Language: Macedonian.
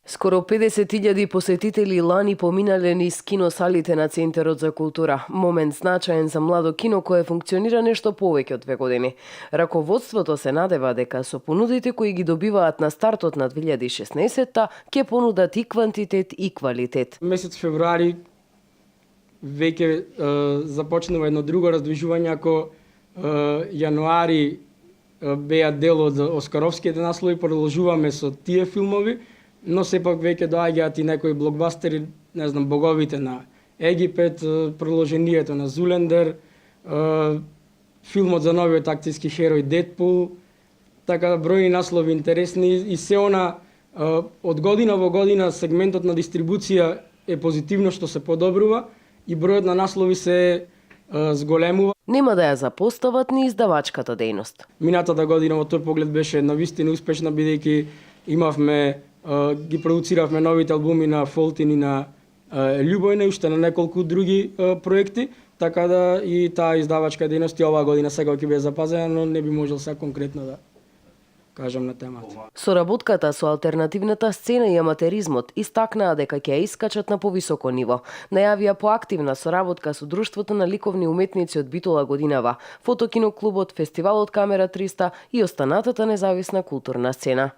Скоро 50.000 посетители лани поминале низ киносалите на Центарот за култура. Момент значаен за младо кино кое функционира нешто повеќе од 2 години. Раководството се надева дека со понудите кои ги добиваат на стартот на 2016-та ќе понудат и квантитет и квалитет. Месец февруари веќе започнува едно друго раздвижување, ако јануари беа дел од оскаровските наслови, продолжуваме со тие филмови, но сепак веќе доаѓаат и некои блокбастери, не знам, Боговите на Египет, продолжението на Зулендер, филмот за новиот акцијски херој Дедпул, така бројни наслови интересни и се она од година во година сегментот на дистрибуција е позитивно што се подобрува и бројот на наслови се зголемува. Нема да ја запостават ни издавачката дејност. Минатата година во тој поглед беше навистина успешна, бидејќи имавме ги продуциравме новите албуми на Фолтин и на Љубојна и уште на неколку други проекти, така да и таа издавачка дејност и оваа година сега ќе биде запазена, но не би можел сега конкретно да кажам на темата. Соработката со алтернативната сцена и аматеризмот истакнаа дека ќе ја искачат на повисоко ниво. Најавија поактивна соработка со Друштвото на ликовни уметници од Битола годинава, Фотокиноклубот, Фестивалот Камера 300 и останатата независна културна сцена.